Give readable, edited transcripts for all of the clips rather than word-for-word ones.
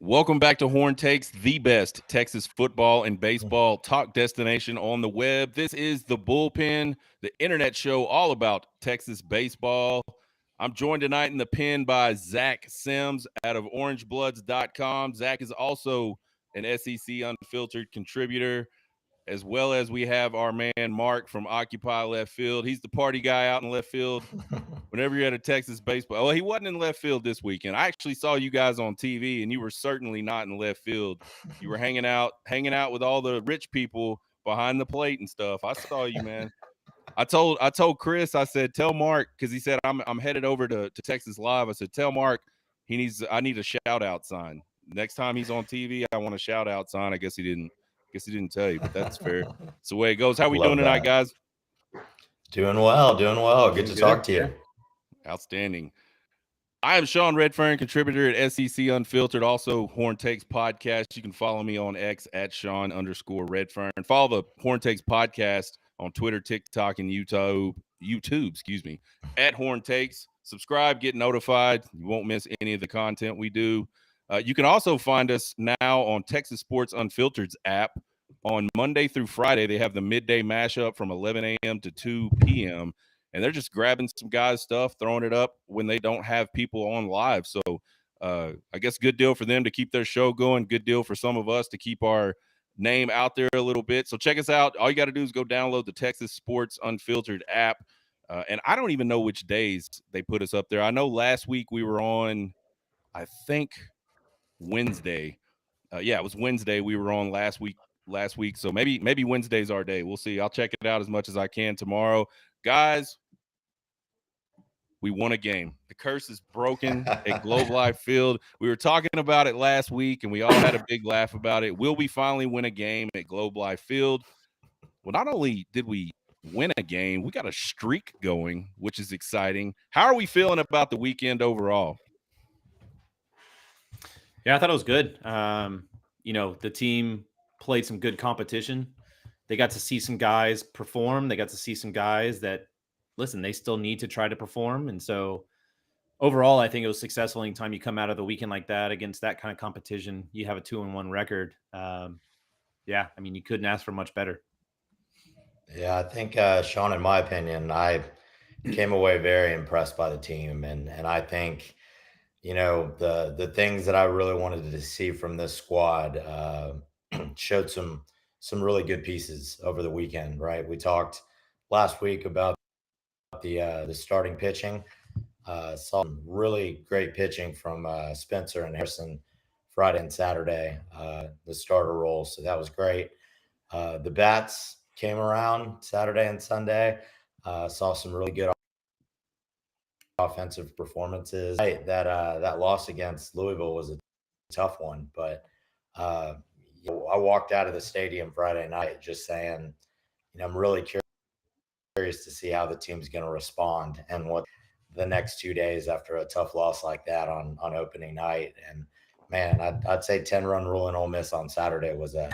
Welcome back to Horn Takes, the best Texas football and baseball talk destination on the web. This is the Bullpen, the internet show all about Texas baseball. I'm joined tonight in the pen by Zach Symm out of orangebloods.com. Zach is also an SEC Unfiltered contributor, as well as we have our man Marc from Occupy Left Field. He's the party guy out in left field. Whenever you're at a Texas baseball, well, he wasn't in left field this weekend. I actually saw you guys on TV, and you were certainly not in left field. You were hanging out with all the rich people behind the plate and stuff. I saw you, man. I told Chris, I said, tell Marc, because he said I'm headed over to Texas Live. I said, tell Marc I need a shout out sign. Next time he's on TV, I want a shout out sign. I guess he didn't tell you, but that's fair. It's the way it goes. How we doing tonight, guys? Doing well. Good to talk to you. Outstanding. I am Sean Redfearn, contributor at SEC Unfiltered, also Horn Takes Podcast. You can follow me on X at Sean_Redfearn. Follow the Horn Takes Podcast on Twitter, TikTok, and YouTube, at Horn Takes. Subscribe, get notified. You won't miss any of the content we do. You can also find us now on Texas Sports Unfiltered's app. On Monday through Friday, they have the midday mashup from 11 a.m. to 2 p.m., and they're just grabbing some guys' stuff, throwing it up when they don't have people on live. So I guess good deal for them to keep their show going. Good deal for some of us to keep our name out there a little bit. So check us out. All you got to do is go download the Texas Sports Unfiltered app. And I don't even know which days they put us up there. I know last week we were on, I think, Wednesday. It was Wednesday we were on last week. So maybe Wednesday's our day. We'll see. I'll check it out as much as I can tomorrow. Guys, we won a game. The curse is broken at Globe Life Field. We were talking about it last week, and we all had a big laugh about it. Will we finally win a game at Globe Life Field? Well, not only did we win a game, we got a streak going, which is exciting. How are we feeling about the weekend overall? Yeah, I thought it was good. The team played some good competition. They got to see some guys perform. They got to see some guys that, listen, they still need to try to perform. And so overall, I think it was successful. Anytime you come out of the weekend like that against that kind of competition, you have a 2-1 record. You couldn't ask for much better. Yeah, I think, Sean, in my opinion, I came away very impressed by the team. And I think, the things that I really wanted to see from this squad showed some really good pieces over the weekend, right? We talked last week about the starting pitching. Saw some really great pitching from Spencer and Harrison Friday and Saturday, the starter role. So that was great. The bats came around Saturday and Sunday. Saw some really good offensive performances. That loss against Louisville was a tough one, but I walked out of the stadium Friday night just saying, I'm really curious to see how the team's going to respond and what the next 2 days after a tough loss like that on opening night. And man, I'd say 10-run rule in Ole Miss on Saturday was a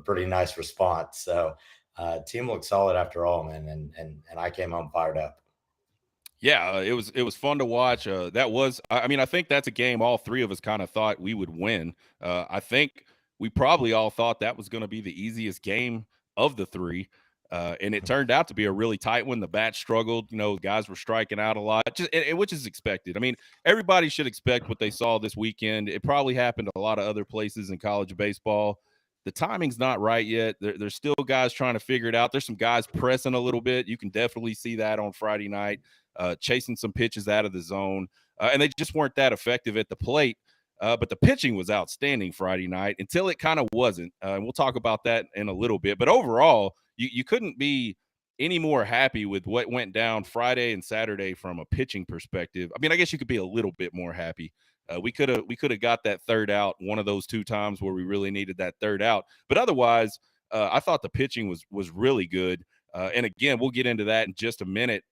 pretty nice response. So team looked solid after all, man, and I came home fired up. Yeah, it was fun to watch. I think that's a game all three of us kind of thought we would win. I think we probably all thought that was going to be the easiest game of the three. And it turned out to be a really tight one. The bats struggled. Guys were striking out a lot, which is expected. I mean, everybody should expect what they saw this weekend. It probably happened a lot of other places in college baseball. The timing's not right yet. There's still guys trying to figure it out. There's some guys pressing a little bit. You can definitely see that on Friday night, chasing some pitches out of the zone. And they just weren't that effective at the plate. But the pitching was outstanding Friday night until it kind of wasn't. And we'll talk about that in a little bit. But overall, you couldn't be any more happy with what went down Friday and Saturday from a pitching perspective. I mean, I guess you could be a little bit more happy. We could have got that third out one of those two times where we really needed that third out. But otherwise, I thought the pitching was really good. And again, we'll get into that in just a minute.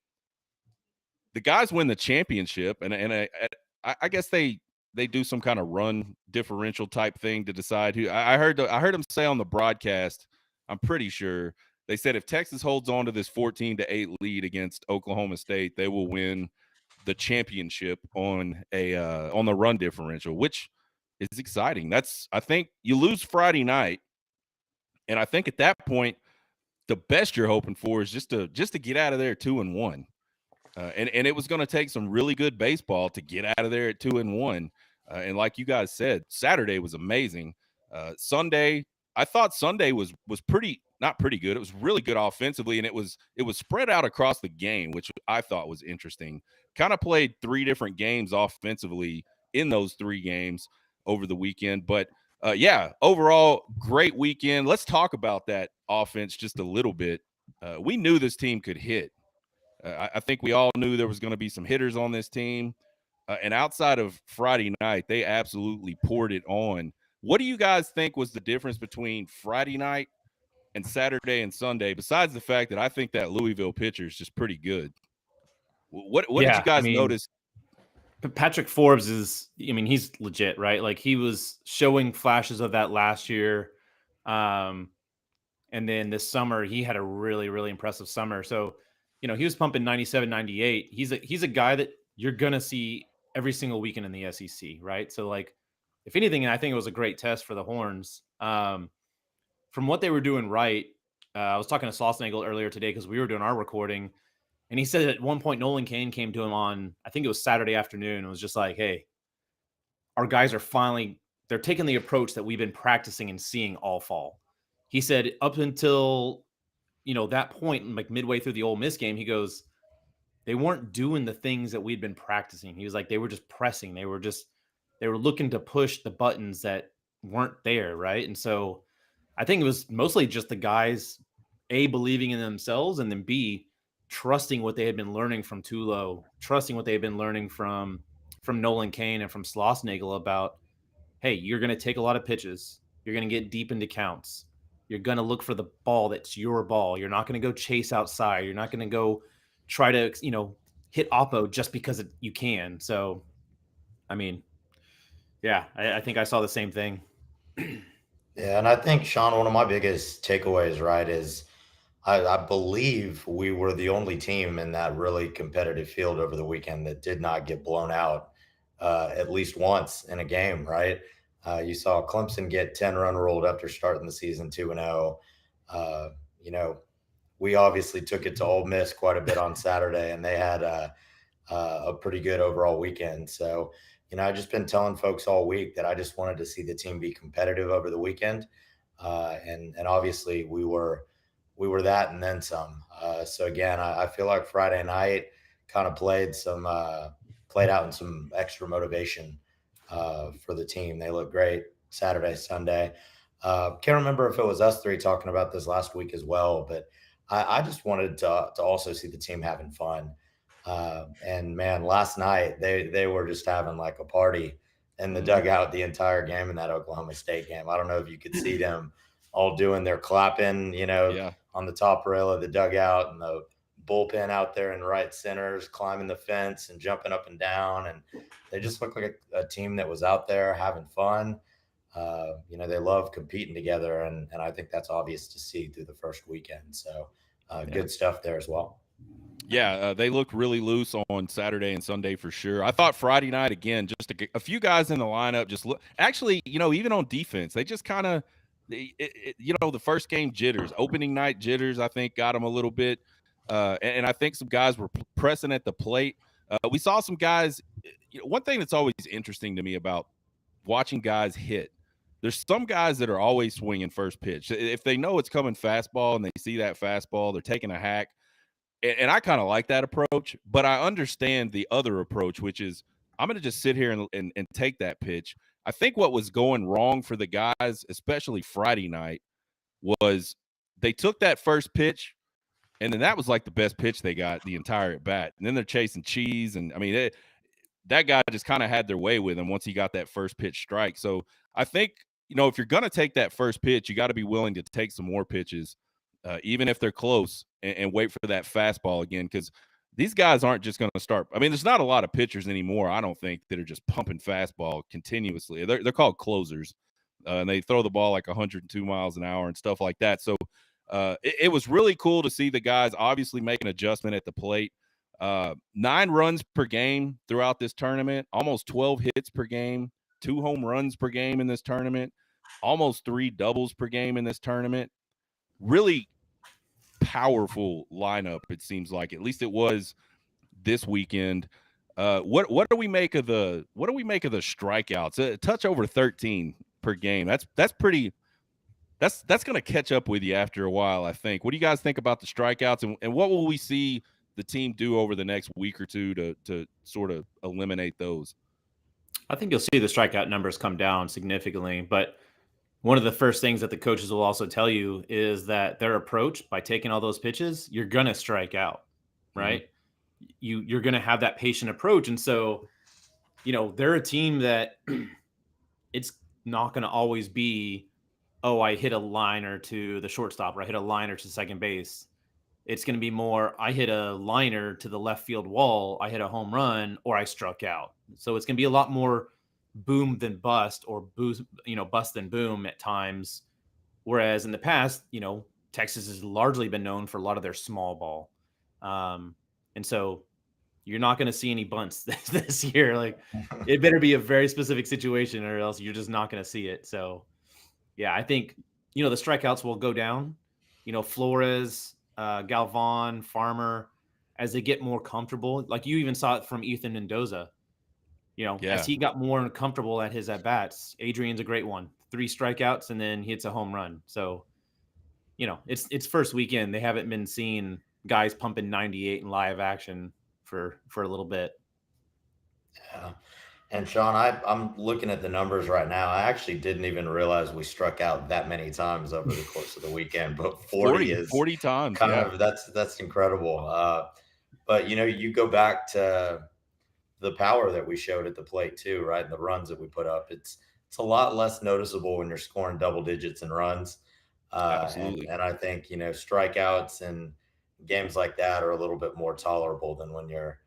The guys win the championship, and I guess they do some kind of run differential type thing to decide who. I heard them say on the broadcast, I'm pretty sure, they said if Texas holds on to this 14-8 lead against Oklahoma State, they will win the championship on the run differential, which is exciting. I think you lose Friday night, and I think at that point, the best you're hoping for is just to get out of there 2-1. And it was going to take some really good baseball to get out of there at 2-1. And like you guys said, Saturday was amazing. Sunday, I thought Sunday was not pretty good. It was really good offensively, and it was spread out across the game, which I thought was interesting. Kind of played 3 different games offensively in those 3 games over the weekend. But yeah, overall, great weekend. Let's talk about that offense just a little bit. We knew this team could hit. I think we all knew there was going to be some hitters on this team. And outside of Friday night, they absolutely poured it on. What do you guys think was the difference between Friday night and Saturday and Sunday, besides the fact that I think that Louisville pitcher is just pretty good? What did you guys notice? Patrick Forbes is, he's legit, right? Like, he was showing flashes of that last year. And then this summer, he had a really, really impressive summer. So, he was pumping 97, 98. He's a guy that you're going to see every single weekend in the SEC, right? So, like, if anything, I think it was a great test for the Horns. From what they were doing right, I was talking to Slossnagel earlier today because we were doing our recording, and he said at one point Nolan Cain came to him on, I think it was Saturday afternoon, and was just like, hey, our guys are they're taking the approach that we've been practicing and seeing all fall. He said up until, that point, like midway through the Ole Miss game, he goes, they weren't doing the things that we'd been practicing. He was like, they were just pressing. They were looking to push the buttons that weren't there, right? And so I think it was mostly just the guys, A, believing in themselves, and then B, trusting what they had been learning from Tulo, trusting what they had been learning from Nolan Cain and from Slossnagel about, hey, you're going to take a lot of pitches. You're going to get deep into counts. You're going to look for the ball that's your ball. You're not going to go chase outside. You're not going to go try to, hit oppo just because you can. So, yeah, I think I saw the same thing. Yeah, and I think, Sean, one of my biggest takeaways, right, is I believe we were the only team in that really competitive field over the weekend that did not get blown out at least once in a game, right? You saw Clemson get 10-run ruled after starting the season 2-0. We obviously took it to Ole Miss quite a bit on Saturday, and they had a pretty good overall weekend. So, I've just been telling folks all week that I just wanted to see the team be competitive over the weekend. And obviously we were that and then some. So again, I feel like Friday night kind of played out in some extra motivation for the team. They look great Saturday, Sunday. Can't remember if it was us 3 talking about this last week as well, but I just wanted to also see the team having fun. And man, last night they were just having like a party in the dugout the entire game in that Oklahoma State game. I don't know if you could see them all doing their clapping, on the top rail of the dugout, and the bullpen out there in right centers, climbing the fence and jumping up and down. And they just looked like a team that was out there having fun. They love competing together, and I think that's obvious to see through the first weekend. So good stuff there as well. Yeah, they looked really loose on Saturday and Sunday for sure. I thought Friday night, again, just a few guys in the lineup just look. Actually, even on defense, they just kind of, the first game jitters, opening night jitters, I think got them a little bit. And I think some guys were pressing at the plate. We saw some guys. One thing that's always interesting to me about watching guys hit, there's some guys that are always swinging first pitch. If they know it's coming fastball and they see that fastball, they're taking a hack. And I kind of like that approach, but I understand the other approach, which is I'm going to just sit here and take that pitch. I think what was going wrong for the guys, especially Friday night, was they took that first pitch, and then that was like the best pitch they got the entire at bat. And then they're chasing cheese, and that guy just kind of had their way with him once he got that first pitch strike. So I think, if you're going to take that first pitch, you got to be willing to take some more pitches, even if they're close, and wait for that fastball again, because these guys aren't just going to start. There's not a lot of pitchers anymore, I don't think, that are just pumping fastball continuously. They're called closers, and they throw the ball like 102 miles an hour and stuff like that. So it was really cool to see the guys obviously make an adjustment at the plate. 9 runs per game throughout this tournament, almost 12 hits per game, 2 home runs per game in this tournament, almost 3 doubles per game in this tournament. Really powerful lineup, it seems like. At least it was this weekend. What do we make of the strikeouts? A touch over 13 per game. That's pretty. That's going to catch up with you after a while, I think. What do you guys think about the strikeouts, and what will we see the team do over the next week or two to sort of eliminate those? I think you'll see the strikeout numbers come down significantly, but one of the first things that the coaches will also tell you is that their approach, by taking all those pitches, you're going to strike out, right? Mm-hmm. You're going to have that patient approach. And so, they're a team that it's not going to always be, oh, I hit a liner to the shortstop, or I hit a liner to second base. It's going to be more, I hit a liner to the left field wall, I hit a home run, or I struck out. So it's going to be a lot more boom than bust, or bust than boom at times. Whereas in the past, Texas has largely been known for a lot of their small ball. And so you're not going to see any bunts this year. Like, it better be a very specific situation, or else you're just not going to see it. So yeah, I think, the strikeouts will go down. Flores, Galvan, Farmer, as they get more comfortable. Like, you even saw it from Ethan Mendoza. As he got more comfortable at his at-bats. Adrian's a great one. 3 strikeouts, and then he hits a home run. So, it's first weekend. They haven't been seeing guys pumping 98 in live action for a little bit. Yeah. And Sean, I'm looking at the numbers right now. I actually didn't even realize we struck out that many times over the course of the weekend, but 40 times. Kind of, that's incredible. But you go back to the power that we showed at the plate too, right? And the runs that we put up. It's a lot less noticeable when you're scoring double digits in runs. Absolutely. And I think, strikeouts and games like that are a little bit more tolerable than when you're,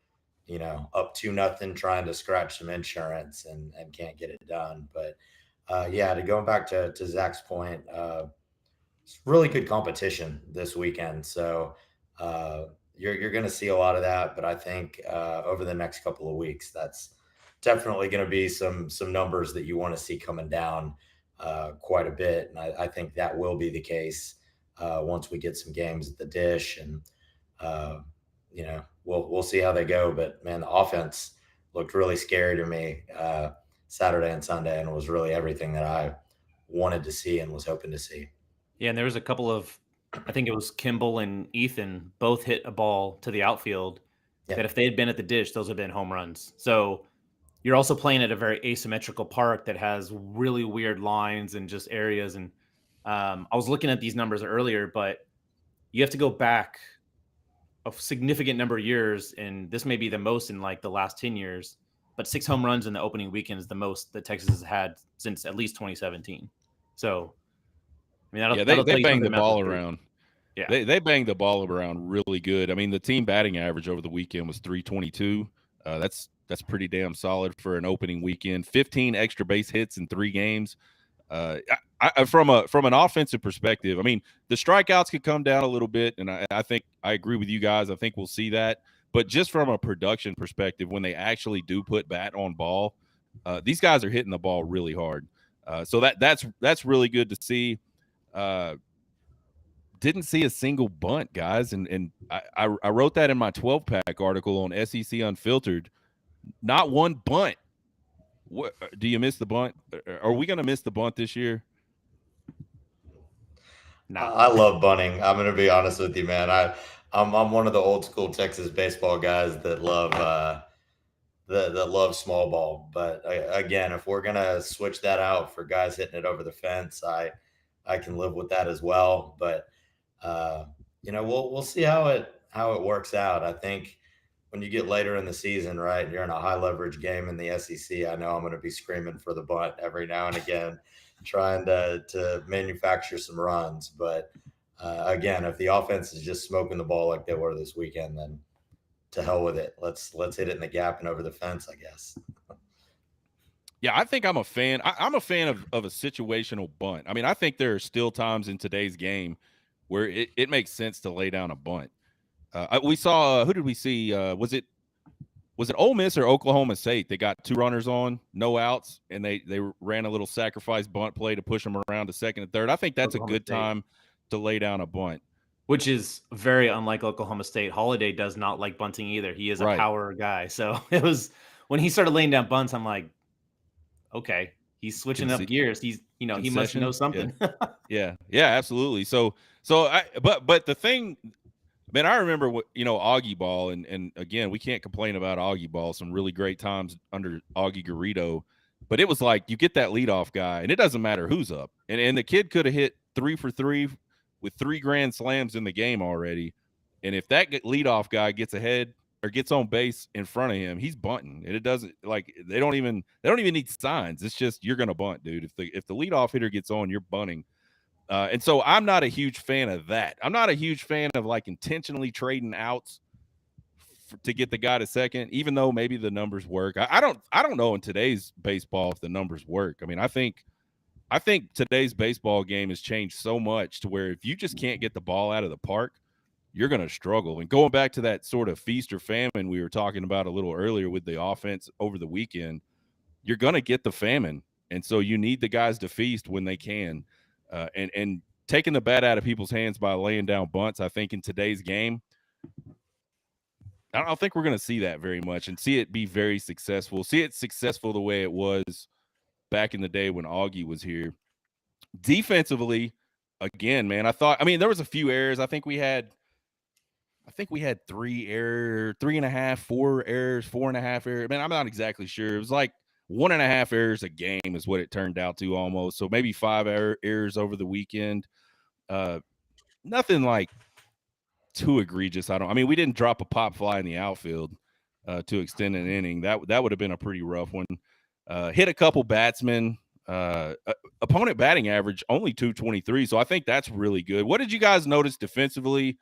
up 2-0 trying to scratch some insurance and can't get it done. But to going back to Zach's point, it's really good competition this weekend. So you're going to see a lot of that. But I think over the next couple of weeks, that's definitely going to be some numbers that you want to see coming down quite a bit. And I think that will be the case once we get some games at the Dish, and we'll see how they go. But man, the offense looked really scary to me Saturday and Sunday, and was really everything that I wanted to see and was hoping to see. Yeah, and there was a couple of, I think it was Kimball and Ethan, both hit a ball to the outfield that if they had been at the Dish, those would have been home runs. So you're also playing at a very asymmetrical park that has really weird lines and just areas. And I was looking at these numbers earlier, but you have to go back a significant number of years, and this may be the most in like the last 10 years, but 6 home runs in the opening weekend is the most that Texas has had since at least 2017. So, I mean, they bang the ball around. Yeah, they bang the ball around really good. I mean, the team batting average over the weekend was .322. That's pretty damn solid for an opening weekend. 15 extra base hits in 3 games. From an offensive perspective, I mean, the strikeouts could come down a little bit, and I think I agree with you guys. I think we'll see that. But just from a production perspective, when they actually do put bat on ball, these guys are hitting the ball really hard. So that's really good to see. Didn't see a single bunt, guys, and I wrote that in my 12-pack article on SEC Unfiltered. Not one bunt. What, do you miss the bunt? Are we going to miss the bunt this year? No. I love bunting. I'm going to be honest with you, man. I'm one of the old school Texas baseball guys that love that love small ball. But again, if we're going to switch that out for guys hitting it over the fence, I can live with that as well. But we'll see how it works out. I think when you get later in the season, right, you're in a high leverage game in the SEC. I know I'm going to be screaming for the bunt every now and again, trying to manufacture some runs. But again, if the offense is just smoking the ball like they were this weekend, then to hell with it. Let's hit it in the gap and over the fence, I guess. Yeah, I think I'm a fan. I'm a fan of a situational bunt. I mean, I think there are still times in today's game where it makes sense to lay down a bunt. We saw who did we see? Was it was it Ole Miss or Oklahoma State? They got 2 runners on, no outs, and they ran a little sacrifice bunt play to push them around to second and third. I think that's Oklahoma a good State. time to lay down a bunt. Which is very unlike Oklahoma State. Holiday does not like bunting either. He is a power guy. So it was when he started laying down bunts, I'm like, okay, he's switching up gears. He's, he must know something. Yeah, absolutely. So but the thing, man, I remember what, Augie Ball, and again, we can't complain about Augie Ball. Some really great times under Augie Garrido, but it was like you get that leadoff guy, and it doesn't matter who's up. And the kid could have hit 3 for 3 with 3 grand slams in the game already. And if that leadoff guy gets ahead or gets on base in front of him, he's bunting. And it doesn't, like, they don't even need signs. It's just, you're going to bunt, dude. If the leadoff hitter gets on, you're bunting. And so I'm not a huge fan of that. I'm not a huge fan of like intentionally trading outs to get the guy to second, even though maybe the numbers work. I don't know in today's baseball if the numbers work. I mean, I think today's baseball game has changed so much to where if you just can't get the ball out of the park, you're going to struggle. And going back to that sort of feast or famine we were talking about a little earlier with the offense over the weekend, you're going to get the famine. And so you need the guys to feast when they can. And taking the bat out of people's hands by laying down bunts, I think in today's game, I don't think we're going to see that very much and see it be very successful. See it successful the way it was back in the day when Augie was here. Defensively, again, man, there was a few errors. I think we had 3 errors, 3.5, 4 errors, 4.5 errors. Man, I'm not exactly sure. It was like 1.5 errors a game is what it turned out to almost. So maybe 5 errors over the weekend. Nothing like too egregious. We didn't drop a pop fly in the outfield to extend an inning. That would have been a pretty rough one. Hit a couple batsmen. Opponent batting average only 223. So I think that's really good. What did you guys notice defensively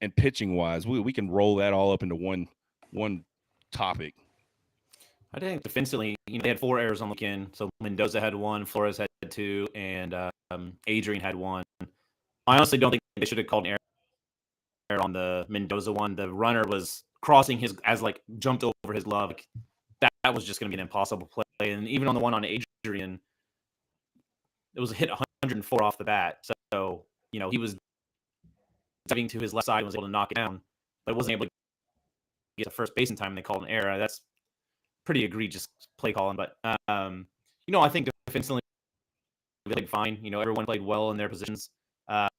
and pitching wise? We can roll that all up into one topic. I think defensively, they had 4 errors on the weekend. So Mendoza had 1, Flores had 2, and Adrian had 1. I honestly don't think they should have called an error on the Mendoza one. The runner was crossing jumped over his glove. That was just going to be an impossible play. And even on the one on Adrian, it was a hit 104 off the bat. So, he was diving to his left side and was able to knock it down, but wasn't able to get to first base in time, and they called an error. That's pretty egregious play calling, but I think defensively they played fine. Everyone played well in their positions. It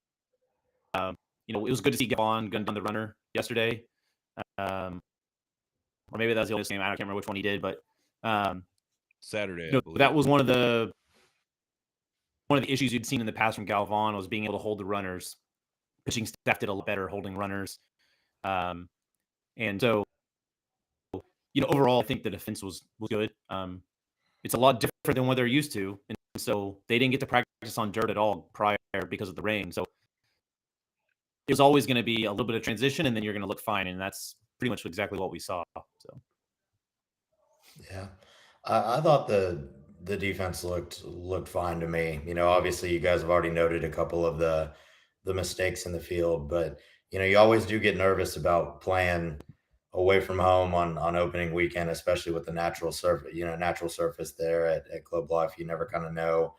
was good to see Gavon gun down the runner yesterday, or maybe that was the only game. I can't remember which one he did, but Saturday. That was one of the issues you'd seen in the past from Galvan was being able to hold the runners. Pitching staff did a lot better holding runners, and so. Overall, I think the defense was good. It's a lot different than what they're used to. And so they didn't get to practice on dirt at all prior because of the rain. So it was always going to be a little bit of transition, and then you're going to look fine. And that's pretty much exactly what we saw. So, yeah, I thought the defense looked fine to me. Obviously you guys have already noted a couple of the mistakes in the field, but you always do get nervous about playing away from home on opening weekend, especially with the natural surface there at Club Life. You never kind of know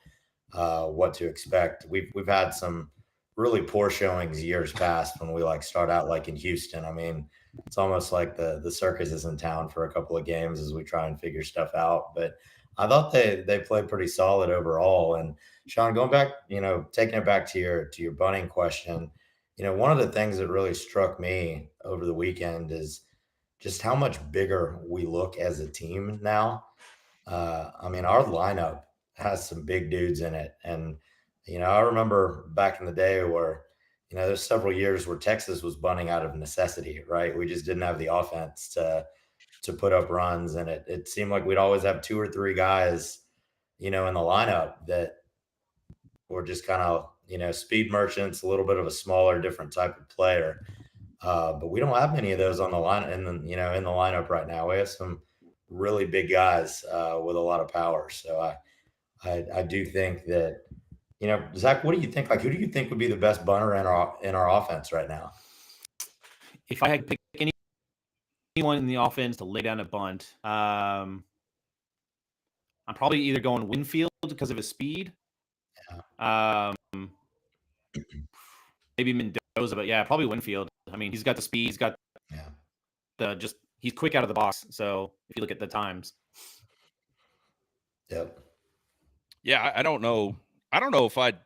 what to expect. We've had some really poor showings years past when we start out like in Houston. It's almost like the circus is in town for a couple of games as we try and figure stuff out. But I thought they played pretty solid overall. And Sean, going back, taking it back to your bunting question, one of the things that really struck me over the weekend is just how much bigger we look as a team now. Our lineup has some big dudes in it. And, I remember back in the day where, there's several years where Texas was bunting out of necessity, right? We just didn't have the offense to put up runs. And it seemed like we'd always have 2 or 3 guys, in the lineup that were just kind of, speed merchants, a little bit of a smaller, different type of player. But we don't have many of those on the line in the lineup right now. We have some really big guys with a lot of power. So I do think that, Zach, what do you think? Who do you think would be the best bunter in our offense right now? If I had to pick anyone in the offense to lay down a bunt, I'm probably either going Winfield because of his speed. Maybe Mendoza, but yeah, probably Winfield. I mean, he's got the speed. He's got he's quick out of the box. So if you look at the times. Yep. Yeah, I don't know. I don't know if I'd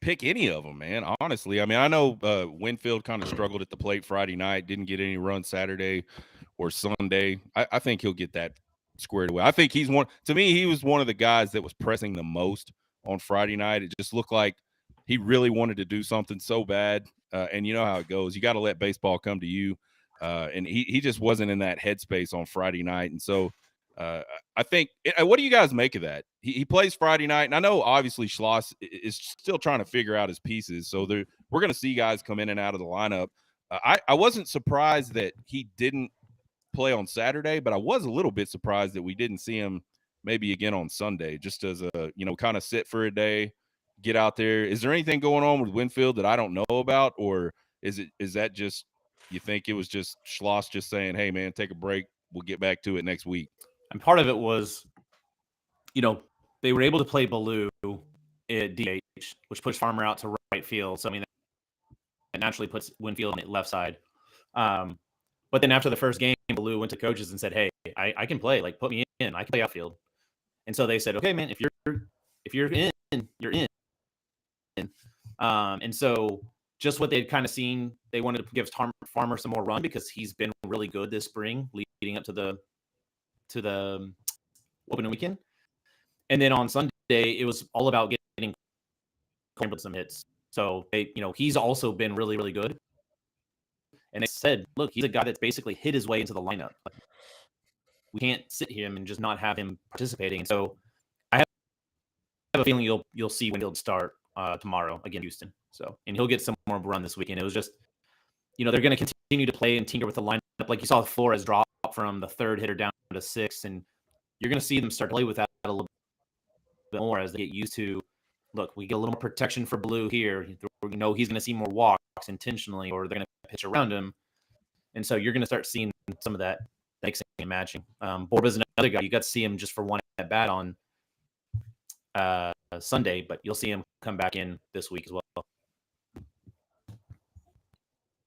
pick any of them, man. Honestly, I mean, I know Winfield kind of struggled at the plate Friday night, didn't get any runs Saturday or Sunday. I think he'll get that squared away. I think he's one. To me, he was one of the guys that was pressing the most on Friday night. It just looked like he really wanted to do something so bad, and you know how it goes. You got to let baseball come to you, and he just wasn't in that headspace on Friday night, and so. I think. What do you guys make of that? He plays Friday night, and I know obviously Schloss is still trying to figure out his pieces. So we're going to see guys come in and out of the lineup. I wasn't surprised that he didn't play on Saturday, but I was a little bit surprised that we didn't see him maybe again on Sunday, just as a kind of sit for a day, get out there. Is there anything going on with Winfield that I don't know about, or is that just you think it was just Schloss just saying, "Hey man, take a break. We'll get back to it next week." And part of it was, they were able to play Baloo at DH, which pushed Farmer out to right field. So, I mean, that naturally puts Winfield on the left side. But then after the first game, Baloo went to coaches and said, "Hey, I can play. Like, put me in. I can play outfield." And so they said, "Okay, man, if you're in, you're in." And so just what they'd kind of seen, they wanted to give Farmer some more run because he's been really good this spring, leading up to the opening weekend. And then on Sunday, it was all about getting some hits. So he's also been really, really good. And they said, look, he's a guy that's basically hit his way into the lineup. We can't sit him and just not have him participating. And so I have a feeling you'll see Winfield start tomorrow against Houston. So, and he'll get some more run this weekend. It was just, they're going to continue to play and tinker with the lineup. Like you saw Flores drop from the third hitter down to sixth, and you're going to see them start to play with that a little bit more as they get used to. Look, we get a little more protection for Blue here. He's going to see more walks intentionally, or they're going to pitch around him, and so you're going to start seeing some of that mixing and matching. Borba's another guy. You got to see him just for one at bat on Sunday, but you'll see him come back in this week as well.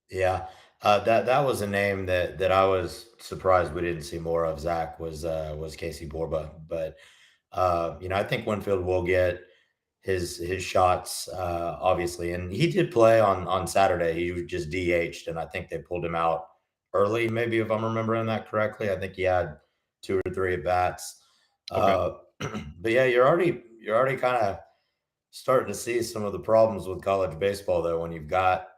Yeah, that was a name that I was surprised we didn't see more of. Zach was Casey Borba, but I think Winfield will get his shots, obviously, and he did play on Saturday. He was just DH'd, and I think they pulled him out early, maybe if I'm remembering that correctly. I think he had 2 or 3 at bats. Okay. But yeah, you're already kind of starting to see some of the problems with college baseball, though, when you've got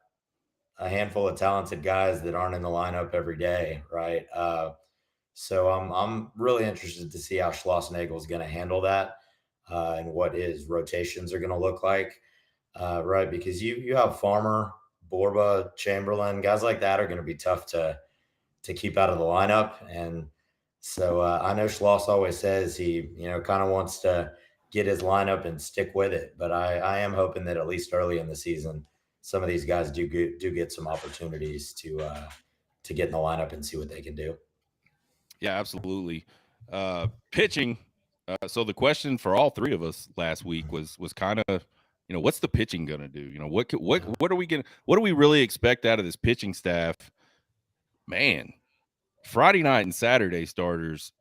a handful of talented guys that aren't in the lineup every day, right? So I'm really interested to see how Schlossnagle is going to handle that and what his rotations are going to look like, right? Because you have Farmer, Borba, Chamberlain, guys like that are going to be tough to keep out of the lineup. And so I know Schloss always says he kind of wants to get his lineup and stick with it, but I am hoping that at least early in the season, some of these guys do get some opportunities to get in the lineup and see what they can do. Yeah, absolutely. Pitching. So the question for all three of us last week was kind of, what's the pitching going to do? What do we really expect out of this pitching staff? Man, Friday night and Saturday starters,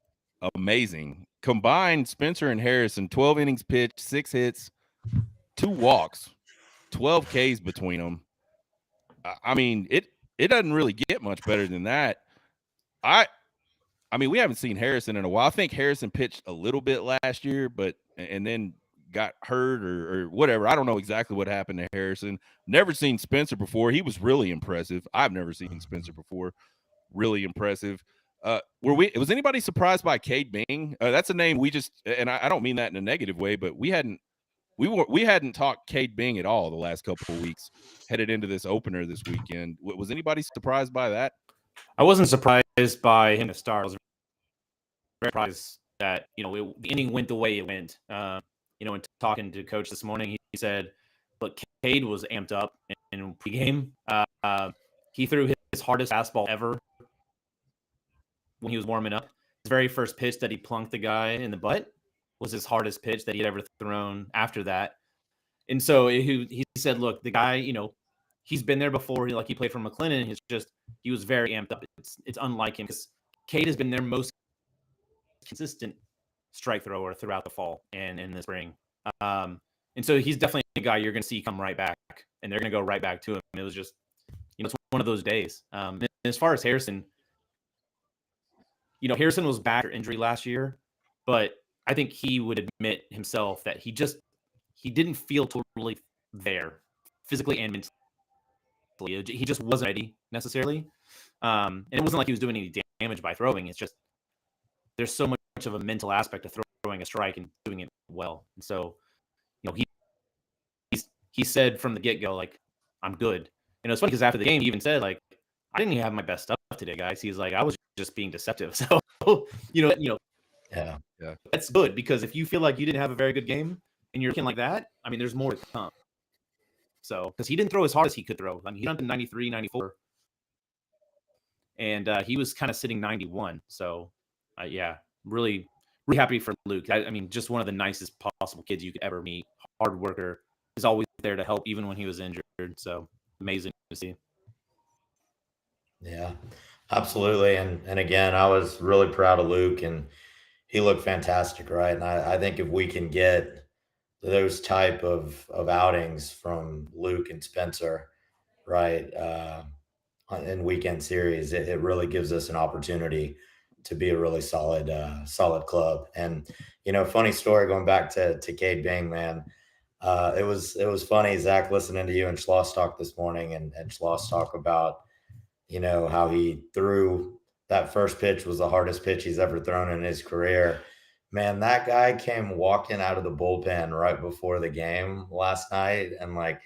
amazing. Combined, Spencer and Harrison, 12 innings pitched, 6 hits, 2 walks, 12 Ks between them. I mean, it doesn't really get much better than that. I mean, we haven't seen Harrison in a while. I think Harrison pitched a little bit last year, and then got hurt or whatever. I don't know exactly what happened to Harrison. Never seen Spencer before. He was really impressive. I've never seen Spencer before. Really impressive. Was anybody surprised by Cade Bing? That's a name we just, and I don't mean that in a negative way, but we hadn't talked Cade Bing at all the last couple of weeks headed into this opener this weekend. Was anybody surprised by that? I wasn't surprised by him to start. I was very surprised that, the inning went the way it went. In talking to coach this morning, he said, look, Cade was amped up in pregame. He threw his hardest fastball ever when he was warming up. His very first pitch that he plunked the guy in the butt was his hardest pitch that he had ever thrown after that. And so he said, look, the guy, he's been there before. He played for McLennan. He was very amped up. It's unlike him because Cade has been their most consistent strike thrower throughout the fall and in the spring. And so he's definitely a guy you're going to see come right back, and they're going to go right back to him. It was just, it's one of those days. And as far as Harrison, Harrison was back for injury last year, but I think he would admit himself that he didn't feel totally there physically and mentally. He just wasn't ready necessarily. And it wasn't like he was doing any damage by throwing. It's just there's so much of a mental aspect of throwing a strike and doing it well. And so, he said from the get-go, like, I'm good. And it's funny because after the game, he even said, like, I didn't even have my best stuff today, guys. He's like, I was just being deceptive. So, yeah, that's good, because if you feel like you didn't have a very good game and you're looking like that, I mean, there's more to come. So, because he didn't throw as hard as he could throw. I mean, he went to 93, 94. And he was kind of sitting 91. So, yeah, really, really happy for Luke. I mean, just one of the nicest possible kids you could ever meet. Hard worker. Is always there to help, even when he was injured. So, amazing to see. Yeah, absolutely. And again, I was really proud of Luke, and he looked fantastic, right? And I think if we can get those type of outings from Luke and Spencer, right, in weekend series, it really gives us an opportunity to be a really solid club. And funny story going back to Cade Bing, man. It was funny, Zach, listening to you and Schloss talk this morning, and Schloss talk about how he threw that first pitch was the hardest pitch he's ever thrown in his career. Man, that guy came walking out of the bullpen right before the game last night, and like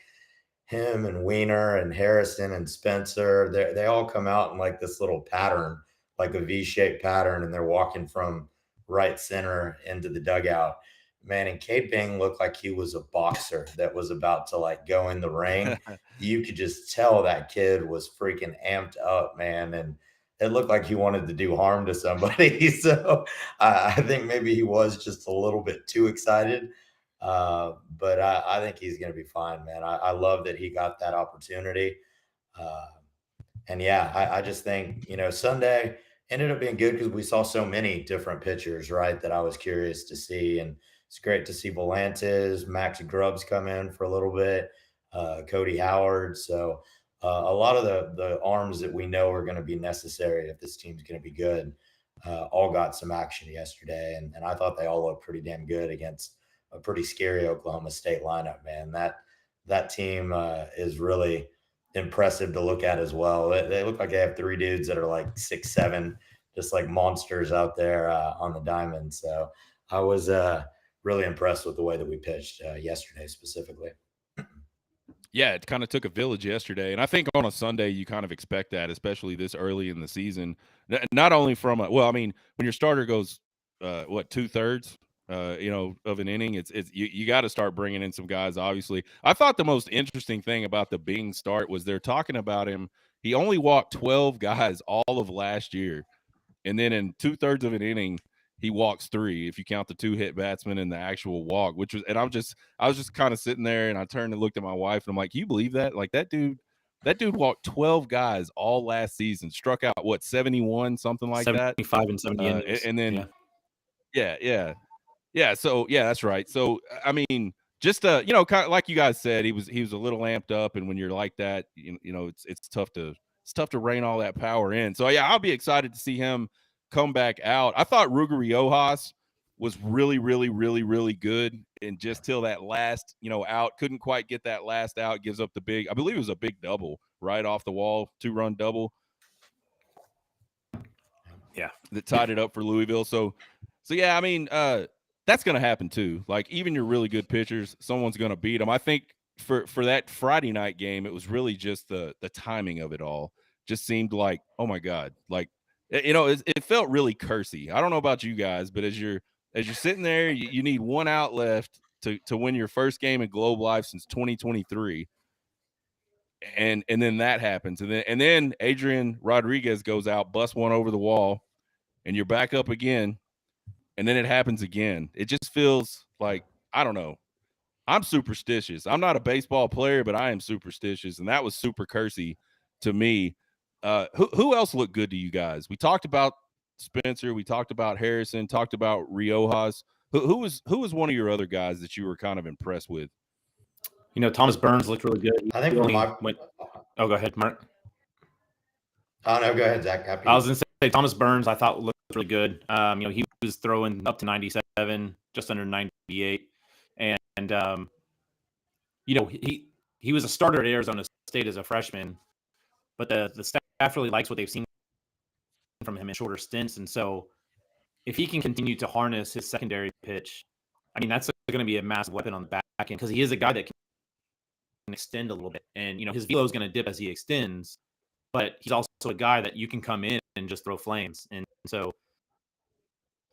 him and Wiener and Harrison and Spencer, they all come out in like this little pattern, like a V-shaped pattern, and they're walking from right center into the dugout. Man, and Cade Bing looked like he was a boxer that was about to like go in the ring. You could just tell that kid was freaking amped up, man. And it looked like he wanted to do harm to somebody. So I think maybe he was just a little bit too excited. But I think he's going to be fine, man. I love that he got that opportunity. And yeah, I just think, Sunday ended up being good because we saw so many different pitchers, right, that I was curious to see. And it's great to see Volantes, Max Grubbs come in for a little bit, Cody Howard. So a lot of the arms that we know are going to be necessary if this team's going to be good all got some action yesterday. And I thought they all looked pretty damn good against a pretty scary Oklahoma State lineup, man. That team is really impressive to look at as well. They look like they have three dudes that are like 6'7", just like monsters out there on the diamond. So I was really impressed with the way that we pitched yesterday specifically. Yeah, it kind of took a village yesterday. And I think on a Sunday, you kind of expect that, especially this early in the season. Not only from when your starter goes, 2/3, of an inning, it's you got to start bringing in some guys, obviously. I thought the most interesting thing about the Bing start was they're talking about him. He only walked 12 guys all of last year. And then in 2/3 of an inning, he walks 3 if you count the 2 hit batsmen and the actual walk, I was just kind of sitting there, and I turned and looked at my wife, and I'm like, can you believe that? Like that dude walked 12 guys all last season, struck out 71, something like 75 and 70 that. And then yeah. So yeah, that's right. So I mean, just kind of like you guys said, he was a little amped up, and when you're like that, it's tough to rein all that power in. So yeah, I'll be excited to see him come back out. I thought Ruger Riojas was really, really, really, really good, and just till that last, out, couldn't quite get that last out. Gives up the big, I believe it was a big double right off the wall, 2-run double. Yeah, that tied it up for Louisville. So yeah, I mean, that's going to happen too. Like even your really good pitchers, someone's going to beat them. I think for that Friday night game, it was really just the timing of it all. Just seemed like, oh my God, like it felt really cursy. I don't know about you guys, but as you're sitting there, you need one out left to win your first game in Globe Life since 2023. And then that happens, and then Adrian Rodriguez goes out, busts one over the wall, and you're back up again, and then it happens again. It just feels like, I don't know. I'm superstitious. I'm not a baseball player, but I am superstitious, and that was super cursy to me. Who else looked good to you guys? We talked about Spencer. We talked about Harrison. Talked about Riojas. Who was one of your other guys that you were kind of impressed with? Thomas Burns looked really good. I think Oh, go ahead, Mark. Oh no, go ahead, Zach. I was going to say Thomas Burns, I thought looked really good. He was throwing up to 97, just under 98, and he was a starter at Arizona State as a freshman, but the staff really likes what they've seen from him in shorter stints, and so if he can continue to harness his secondary pitch, I mean that's going to be a massive weapon on the back end because he is a guy that can extend a little bit, and his velo is going to dip as he extends, but he's also a guy that you can come in and just throw flames, and so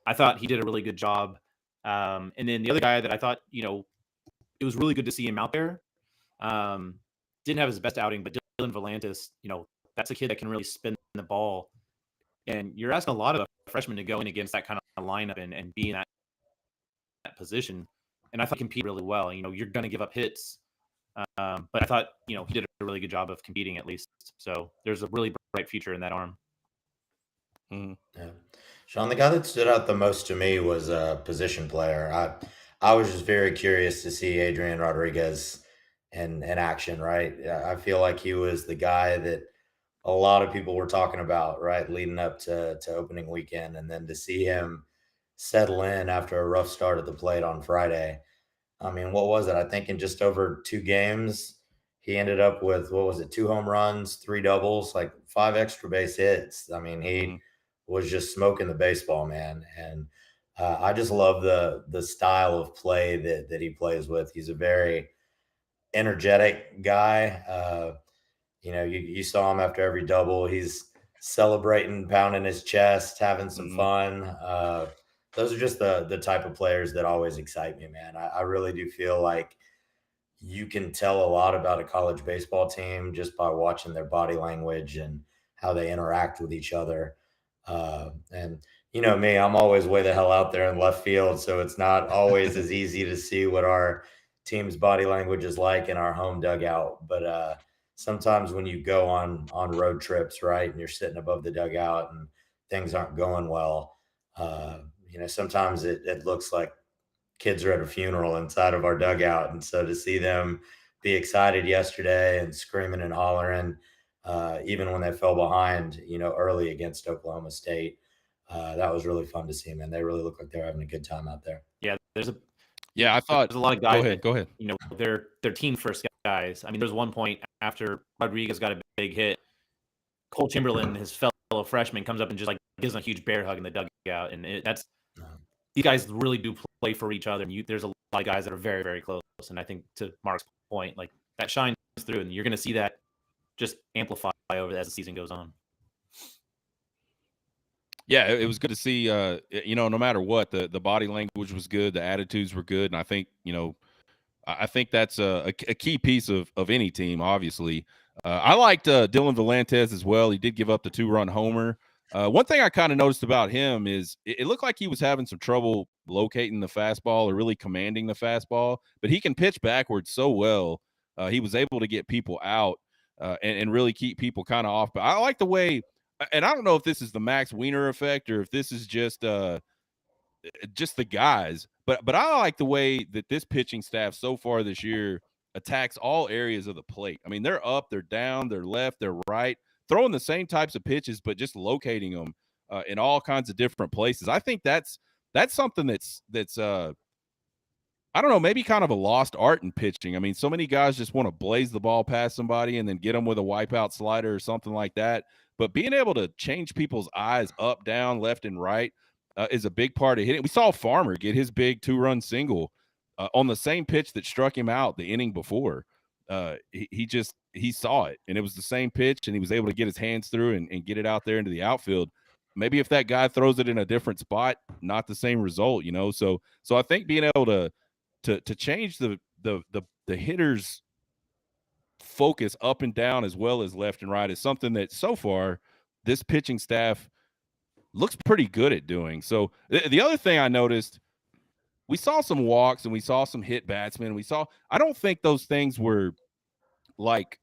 I thought he did a really good job. And then the other guy that I thought, it was really good to see him out there. Didn't have his best outing, but Dylan Volantis, that's a kid that can really spin the ball. And you're asking a lot of a freshman to go in against that kind of lineup and be in that position. And I thought he competed really well. You're going to give up hits. But I thought, he did a really good job of competing at least. So there's a really bright future in that arm. Mm-hmm. Yeah. Sean, the guy that stood out the most to me was a position player. I was just very curious to see Adrian Rodriguez in action, right? I feel like he was the guy that a lot of people were talking about, right, leading up to opening weekend. And then to see him settle in after a rough start at the plate on Friday. I mean, what was it? I think in just over 2 games, he ended up with, 2 home runs, 3 doubles, like 5 extra base hits. I mean, he was just smoking the baseball, man. And I just love the style of play that he plays with. He's a very energetic guy. You saw him after every double. He's celebrating, pounding his chest, having some fun. Those are just the type of players that always excite me, man. I really do feel like you can tell a lot about a college baseball team just by watching their body language and how they interact with each other. And me, I'm always way the hell out there in left field, so it's not always as easy to see what our team's body language is like in our home dugout. But sometimes when you go on road trips, right, and you're sitting above the dugout and things aren't going well, sometimes it looks like kids are at a funeral inside of our dugout. And so to see them be excited yesterday and screaming and hollering, even when they fell behind, early against Oklahoma State, that was really fun to see, man. They really look like they're having a good time out there. Yeah, I thought there's a lot of guys. Go ahead. They're team first guys. I mean, there's one point after Rodriguez got a big hit, Cole Chamberlain, his fellow freshman, comes up and just like gives him a huge bear hug in the dugout, and these guys really do play for each other. And there's a lot of guys that are very, very close. And I think to Mark's point, like that shines through, and you're going to see that just amplify over as the season goes on. Yeah, it was good to see. No matter what, the body language was good, the attitudes were good, and I think I think that's a key piece of any team. Obviously, I liked Dylan Volantis as well. He did give up the 2-run homer. One thing I kind of noticed about him is it looked like he was having some trouble locating the fastball or really commanding the fastball, but he can pitch backwards so well. He was able to get people out and really keep people kind of off. But I like the way, and I don't know if this is the Max Wiener effect or if this is just the guys, but I like the way that this pitching staff so far this year attacks all areas of the plate. I mean, they're up, they're down, they're left, they're right, throwing the same types of pitches, but just locating them in all kinds of different places. I think that's something that's I don't know, maybe kind of a lost art in pitching. I mean, so many guys just want to blaze the ball past somebody and then get them with a wipeout slider or something like that. But being able to change people's eyes up, down, left, and right is a big part of hitting. We saw Farmer get his big 2-run single on the same pitch that struck him out the inning before. He saw it, and it was the same pitch, and he was able to get his hands through and get it out there into the outfield. Maybe if that guy throws it in a different spot, not the same result, So I think being able to change the hitter's focus up and down as well as left and right is something that so far this pitching staff looks pretty good at doing. So the other thing I noticed, we saw some walks and we saw some hit batsmen. I don't think those things were like,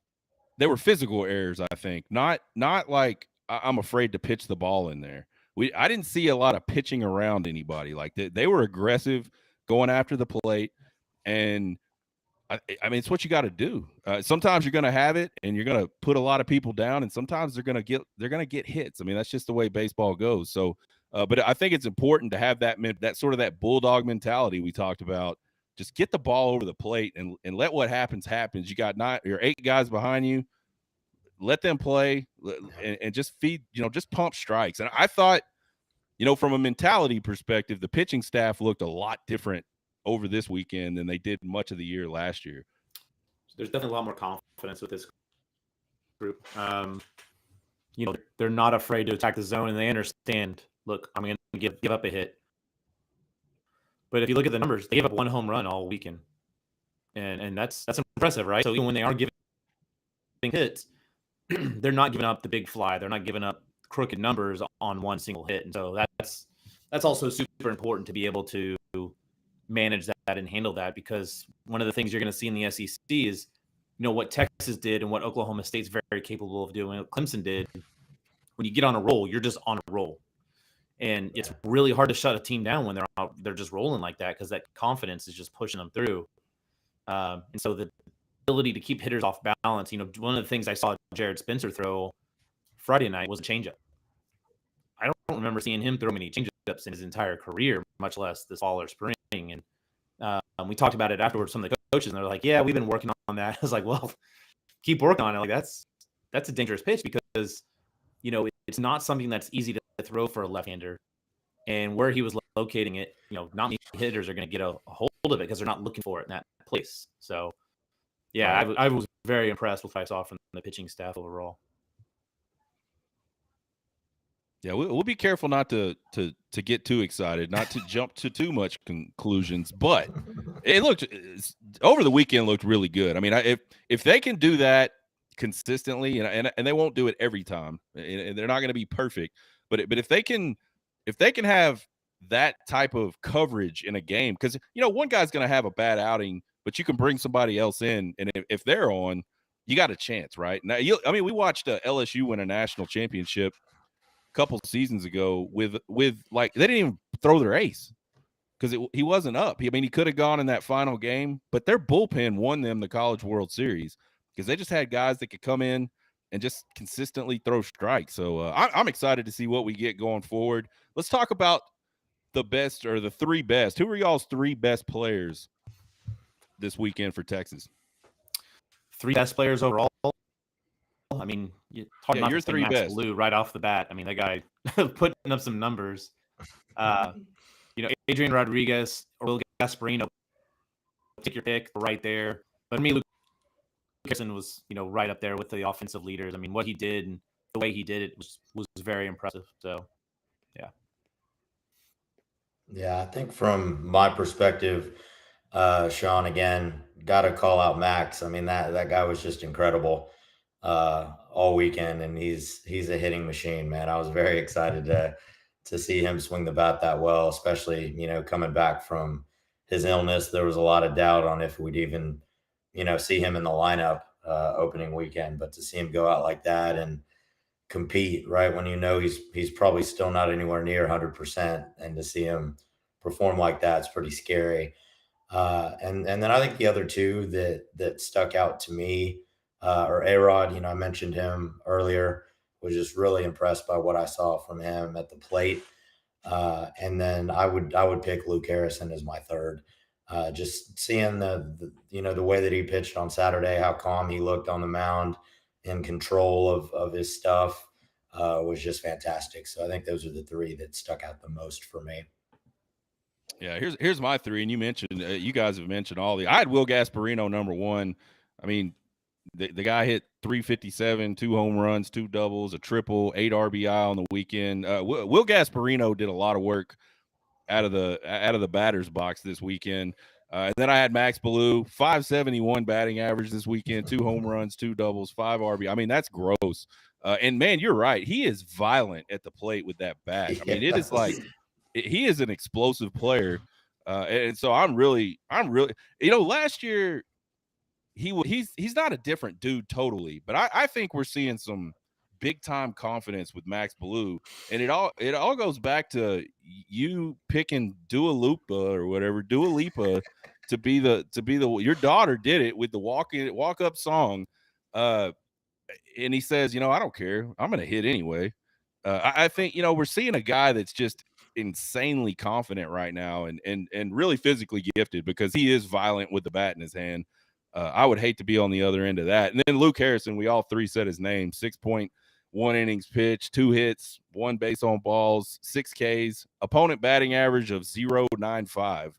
they were physical errors. I think not like I'm afraid to pitch the ball in there. I didn't see a lot of pitching around anybody. Like they were aggressive going after the plate, and I mean, it's what you got to do. Sometimes you're going to have it, and you're going to put a lot of people down, and sometimes they're going to get hits. I mean, that's just the way baseball goes. So, but I think it's important to have that sort of that bulldog mentality we talked about. Just get the ball over the plate and let what happens happens. You got 8 guys behind you. Let them play and just feed. Just pump strikes. And I thought, from a mentality perspective, the pitching staff looked a lot different over this weekend than they did much of the year last year. There's definitely a lot more confidence with this group. They're not afraid to attack the zone, and they understand, look, I'm going to give up a hit. But if you look at the numbers, they gave up 1 home run all weekend. And that's impressive, right? So even when they are giving hits, they're not giving up the big fly. They're not giving up crooked numbers on one single hit. And so that's also super important to be able to manage that and handle that, because one of the things you're going to see in the SEC is, what Texas did and what Oklahoma State's very capable of doing, what Clemson did. When you get on a roll, you're just on a roll. And it's really hard to shut a team down when they're just rolling like that, because that confidence is just pushing them through. And so the ability to keep hitters off balance, one of the things I saw Jared Spencer throw Friday night was a changeup. I don't remember seeing him throw many changeups in his entire career, much less this fall or spring. And we talked about it afterwards. Some of the coaches, and they're like, "Yeah, we've been working on that." I was like, "Well, keep working on it." Like that's a dangerous pitch, because it's not something that's easy to throw for a left-hander. And where he was locating it, not many hitters are going to get a hold of it because they're not looking for it in that place. So, yeah, I was very impressed with what I saw from the pitching staff overall. Yeah, we'll be careful not to get too excited, not to jump to too much conclusions. But it looked over the weekend looked really good. I mean, if they can do that consistently, and they won't do it every time, and they're not going to be perfect, but if they can have that type of coverage in a game, because one guy's going to have a bad outing, but you can bring somebody else in, and if they're on, you got a chance, right? Now, we watched LSU win a national championship couple seasons ago with like, they didn't even throw their ace because he wasn't up. He could have gone in that final game, but their bullpen won them the College World Series because they just had guys that could come in and just consistently throw strikes. So I'm excited to see what we get going forward. Let's talk about the best, or the 3 best. Who are y'all's 3 best players this weekend for Texas? 3 best players overall. I mean, it's hard not to say Max Blue right off the bat. I mean, that guy putting up some numbers. Adrian Rodriguez or Will Gasparino, take your pick, right there. But to me, Luke Harrison was, right up there with the offensive leaders. I mean, what he did and the way he did it was very impressive. So, yeah. Yeah, I think from my perspective, Sean, again, got to call out Max. I mean, that guy was just incredible all weekend, and he's a hitting machine, man. I was very excited to see him swing the bat that well, especially, coming back from his illness. There was a lot of doubt on if we'd even, see him in the lineup opening weekend, but to see him go out like that and compete right when he's probably still not anywhere near 100%, and to see him perform like that, it's pretty scary. And then I think the other 2 that stuck out to me, or A-Rod, I mentioned him earlier, was just really impressed by what I saw from him at the plate. And then I would pick Luke Harrison as my 3rd. Just seeing the way that he pitched on Saturday, how calm he looked on the mound, in control of his stuff, was just fantastic. So I think those are the 3 that stuck out the most for me. Yeah, here's my 3, and you mentioned you guys have mentioned all I had Will Gasparino number 1. I mean, the guy hit 357, 2 home runs, 2 doubles, a triple, 8 RBI on the weekend. Will Gasparino did a lot of work out of the batter's box this weekend. And then I had Max Blue, 571 batting average this weekend, 2 home runs, 2 doubles, 5 RBI. I mean, that's gross. And man, you're right. He is violent at the plate with that bat. I mean, it is like he is an explosive player. And so I'm really, last year he's not a different dude totally, but I think we're seeing some big time confidence with Max Blue, and it all goes back to you picking Dua Lipa to be the your daughter did it with the walk up song, and he says, I don't care, I'm gonna hit anyway. I think we're seeing a guy that's just insanely confident right now, and really physically gifted because he is violent with the bat in his hand. I would hate to be on the other end of that. And then Luke Harrison, we all three said his name. 6.1 innings pitched, 2 hits, 1 base on balls, 6 Ks, opponent batting average of 0.95.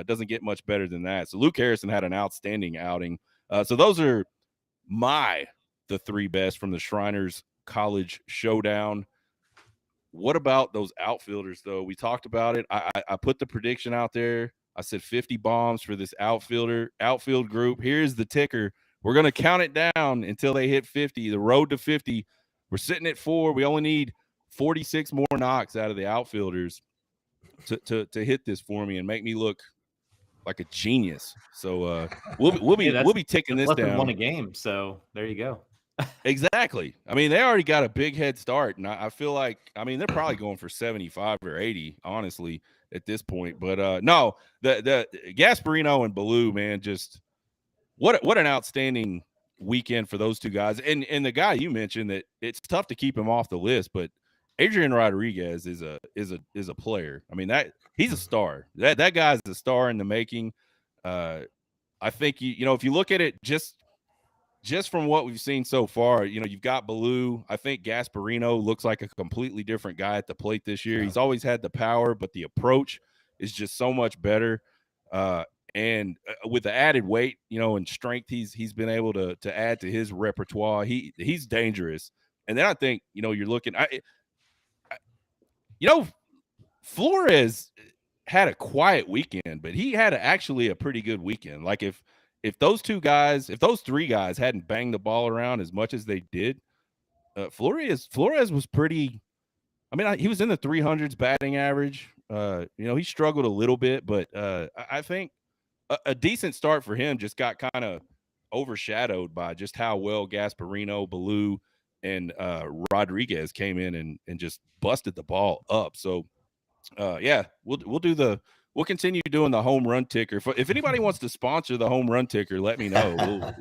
Doesn't get much better than that. So Luke Harrison had an outstanding outing. So those are the 3 best from the Shriners College Showdown. What about those outfielders, though? We talked about it. I put the prediction out there. I said 50 bombs for this outfield group. Here's the ticker. We're going to count it down until they hit 50. The road to 50. We're sitting at 4. We only need 46 more knocks out of the outfielders to hit this for me and make me look like a genius. So we'll be ticking this down. Won a game, so there you go. Exactly. I mean, they already got a big head start, and I feel like, they're probably going for 75 or 80, honestly, at this point. But no, the Gasparino and Ballou, man, just what an outstanding weekend for those two guys. And the guy you mentioned, that it's tough to keep him off the list, but Adrian Rodriguez is a player. I mean, that he's a star. That guy's a star in the making. I think if you look at it just from what we've seen so far, you've got Ballou. I think Gasparino looks like a completely different guy at the plate this year. Yeah. He's always had the power, but the approach is just so much better. And with the added weight, and strength, he's been able to add to his repertoire. He's dangerous. And then I think, you're looking, Flores had a quiet weekend, but he had actually a pretty good weekend. Like if those 3 guys hadn't banged the ball around as much as they did, Flores was pretty. I mean, he was in the 300s batting average. He struggled a little bit, but I think a decent start for him just got kind of overshadowed by just how well Gasparino, Ballou, and Rodriguez came in and just busted the ball up. So, we'll continue doing the home run ticker. If anybody wants to sponsor the home run ticker, let me know.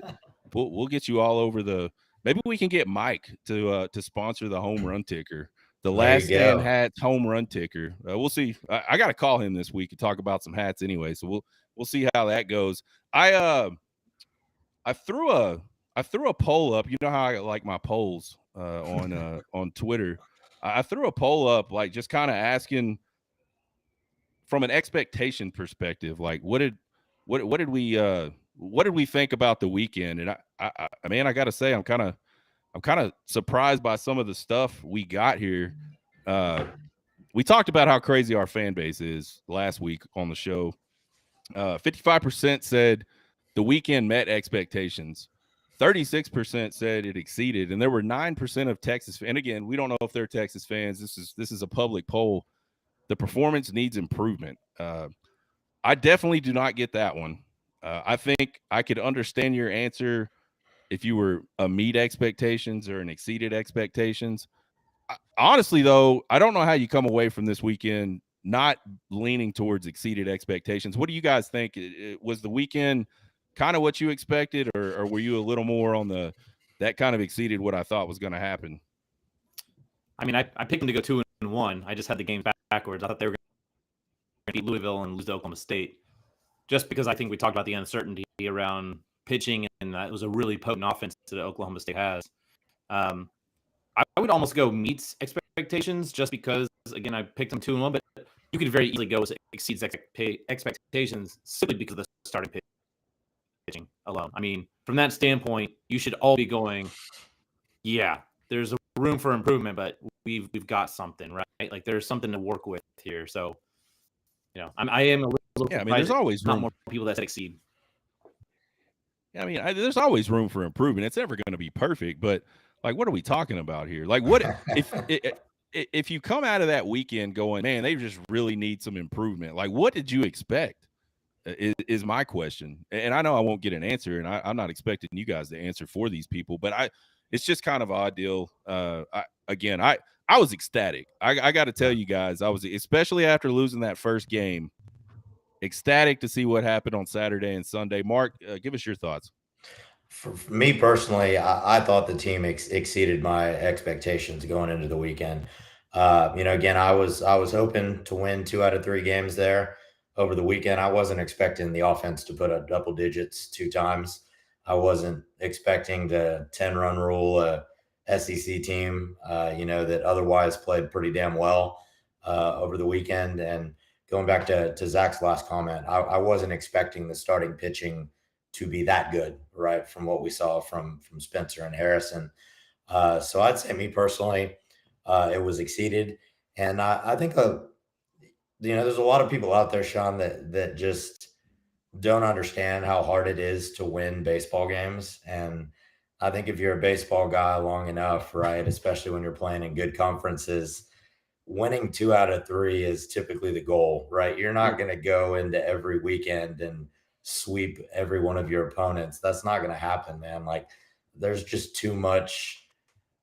We'll get you all over the. Maybe we can get Mike to sponsor the home run ticker. The Last Stand Hats home run ticker. We'll see. I got to call him this week to talk about some hats anyway. So we'll see how that goes. I threw a poll up. You know how I like my polls on Twitter. I threw a poll up, like just kind of asking from an expectation perspective, like what did we think about the weekend? And I got to say, I'm kind of surprised by some of the stuff we got here. We talked about how crazy our fan base is last week on the show. 55% said the weekend met expectations. 36% said it exceeded, and there were 9% of Texas. And again, we don't know if they're Texas fans. This is a public poll. The performance needs improvement. I definitely do not get that one. I think I could understand your answer if you were a meet expectations or an exceeded expectations. Honestly, though, I don't know how you come away from this weekend not leaning towards exceeded expectations. What do you guys think? Was the weekend kind of what you expected, or were you a little more on that kind of exceeded what I thought was going to happen? I mean, I picked them to go 2-1. I just had the game backwards. I thought they were going to beat Louisville and lose to Oklahoma State, just because I think we talked about the uncertainty around pitching, and that was a really potent offense that Oklahoma State has. I would almost go meets expectations, just because, again, I picked them 2-1, but you could very easily go with exceeds expectations simply because of the starting pitching alone. I mean, from that standpoint, you should all be going, yeah, there's a room for improvement, but we've got something, right? Like there's something to work with here. So, I am a little. Yeah, I mean, there's always not more people that exceed. Yeah, I mean, there's always room for improvement. It's never going to be perfect, but Like, what are we talking about here? Like, what if you come out of that weekend going, man, they just really need some improvement? Like, what did you expect? Is my question. And I know I won't get an answer, and I'm not expecting you guys to answer for these people, but it's just kind of an odd deal. I was ecstatic. I got to tell you guys, I was, especially after losing that first game, ecstatic to see what happened on Saturday and Sunday. Mark, give us your thoughts. For me personally, I thought the team exceeded my expectations going into the weekend. Again, I was hoping to win 2 out of 3 games there over the weekend. I wasn't expecting the offense to put up double digits 2 times. I wasn't expecting the 10-run rule, SEC team, that otherwise played pretty damn well over the weekend. And going back to Zach's last comment, I wasn't expecting the starting pitching to be that good, right? From what we saw from Spencer and Harrison. So I'd say, me personally, it was exceeded. And I think, there's a lot of people out there, Sean, that just don't understand how hard it is to win baseball games. And I think if you're a baseball guy long enough, right, especially when you're playing in good conferences, winning 2 out of 3 is typically the goal, right? You're not going to go into every weekend and sweep every one of your opponents. That's not going to happen, man. Like, there's just too much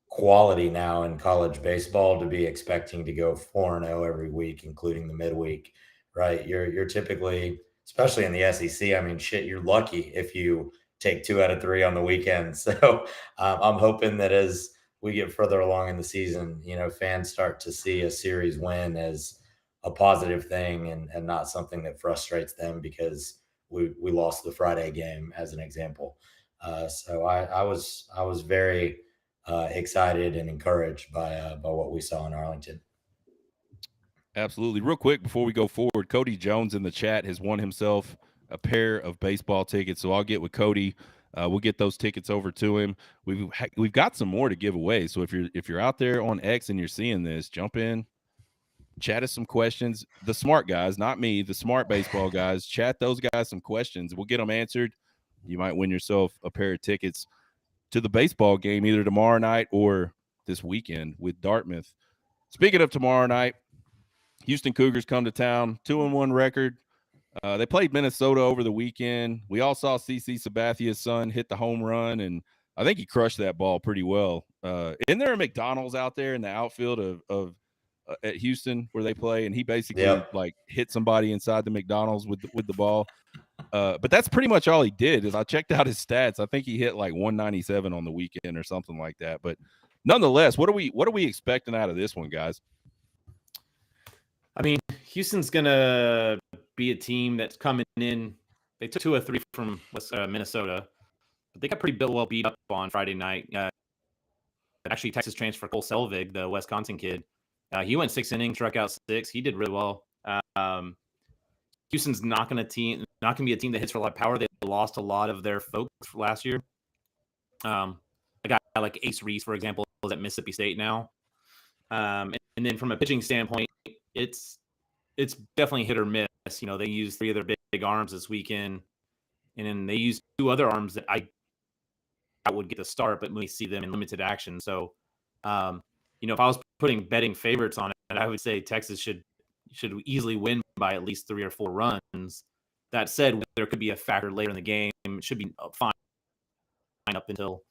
quality now in college baseball to be expecting to go 4-0 every week, including the midweek, right? You're typically, especially in the SEC, I mean, shit, you're lucky if you take 2 out of 3 on the weekend. So I'm hoping that as we get further along in the season, fans start to see a series win as a positive thing and not something that frustrates them because we lost the Friday game, as an example. So I was very excited and encouraged by what we saw in Arlington. Absolutely. Real quick before we go forward, Cody Jones in the chat has won himself a pair of baseball tickets. So I'll get with Cody. We'll get those tickets over to him. We've got some more to give away. So if you're out there on X and you're seeing this, jump in, chat us some questions. The smart guys, not me, the smart baseball guys, chat those guys some questions. We'll get them answered. You might win yourself a pair of tickets to the baseball game either tomorrow night or this weekend with Dartmouth. Speaking of tomorrow night, Houston Cougars come to town, 2-1 record. They played Minnesota over the weekend. We all saw CC Sabathia's son hit the home run, and I think he crushed that ball pretty well. Isn't there a McDonald's out there in the outfield of at Houston where they play? And he basically like hit somebody inside the McDonald's with the ball. But that's pretty much all he did. Is I checked out his stats. I think he hit like 197 on the weekend or something like that. But nonetheless, what are we expecting out of this one, guys? I mean, Houston's gonna be a team that's coming in. They took 2 of 3 from Minnesota, but they got pretty well beat up on Friday night. Actually, Texas transfer Cole Selvig, the Wisconsin kid, he went 6 innings, struck out 6. He did really well. Houston's not going to be a team that hits for a lot of power. They lost a lot of their folks last year. A guy like Ace Reese, for example, is at Mississippi State now. And then from a pitching standpoint, it's definitely hit or miss. They used 3 of their big arms this weekend, and then they used 2 other arms that I would get the start, but we see them in limited action. So, if I was putting betting favorites on it, I would say Texas should easily win by at least 3 or 4 runs. That said, there could be a factor later in the game. It should be fine up until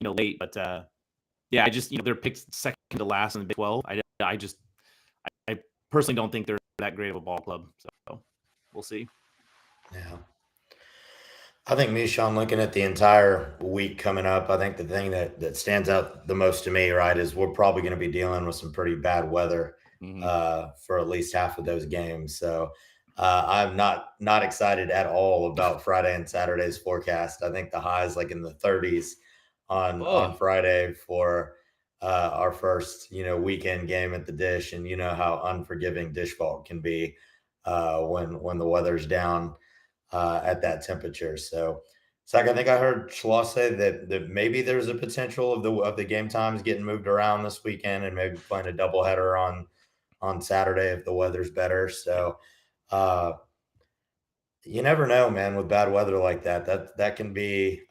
late. But I just they're picked second to last in the Big 12. I personally don't think they're that great of a ball club. So we'll see. Yeah. I think me, Sean, looking at the entire week coming up, I think the thing that stands out the most to me, right, is we're probably going to be dealing with some pretty bad weather for at least half of those games. So I'm not excited at all about Friday and Saturday's forecast. I think the highs like in the 30s on Friday for our first weekend game at the Dish, and how unforgiving Dish Vault can be when the weather's down at that temperature. So Zach, I think I heard Schloss say that maybe there's a potential of the game times getting moved around this weekend and maybe playing a doubleheader on Saturday if the weather's better. So you never know, man, with bad weather like that can be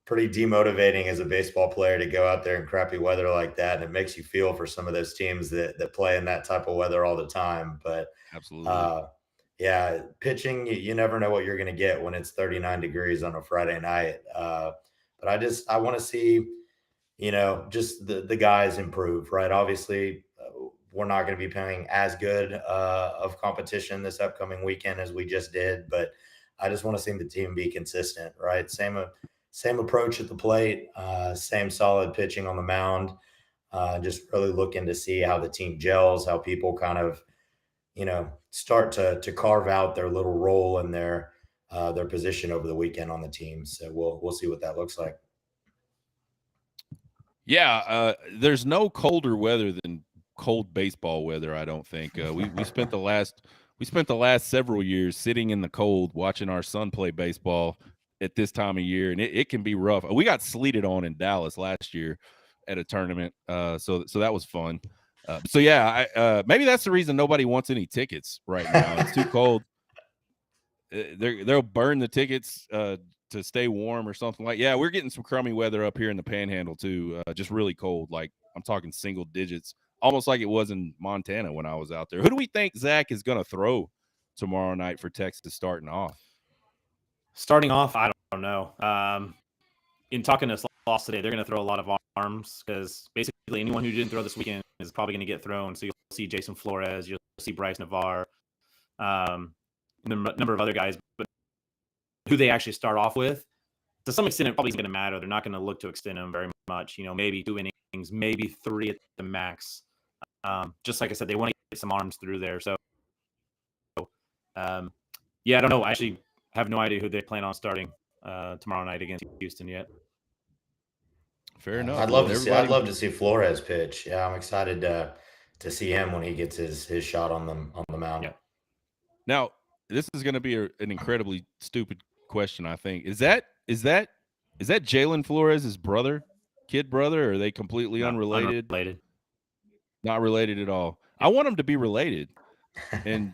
pretty demotivating as a baseball player to go out there in crappy weather like that. And it makes you feel for some of those teams that play in that type of weather all the time. But Absolutely. yeah, pitching, you never know what you're going to get when it's 39 degrees on a Friday night. But I want to see, just the guys improve, right? Obviously, we're not going to be playing as good of competition this upcoming weekend as we just did, but I just want to see the team be consistent, right? Same approach at the plate, same solid pitching on the mound. Just really looking to see how the team gels, how people kind of, start to carve out their little role in their position over the weekend on the team. So we'll see what that looks like. Yeah, there's no colder weather than cold baseball weather. I don't think we spent the last several years sitting in the cold watching our son play baseball at this time of year, and it can be rough. We got sleeted on in Dallas last year at a tournament, so that was fun. So yeah, maybe that's the reason nobody wants any tickets right now. It's too cold. They'll burn the tickets to stay warm or something like. Yeah, we're getting some crummy weather up here in the Panhandle too. Just really cold. Like I'm talking single digits, almost like it was in Montana when I was out there. Who do we think Zach is going to throw tomorrow night for Texas starting off? Starting off, I don't know. In talking to Sloss today, they're going to throw a lot of arms because basically anyone who didn't throw this weekend is probably going to get thrown. So you'll see Jason Flores, you'll see Bryce Navarre, and a number of other guys. But who they actually start off with, to some extent, it probably isn't going to matter. They're not going to look to extend them very much. Maybe 2 innings, maybe 3 at the max. Just like I said, they want to get some arms through there. So, yeah, I don't know. I actually have no idea who they plan on starting tomorrow night against Houston yet. Fair enough. I'd love to see Flores pitch. Yeah, I'm excited to see him when he gets his shot on the mound. Yeah. Now, this is going to be an incredibly stupid question. I think is that Jalen Flores' kid brother, or are they completely unrelated? Unrelated. Not related at all. I want them to be related, and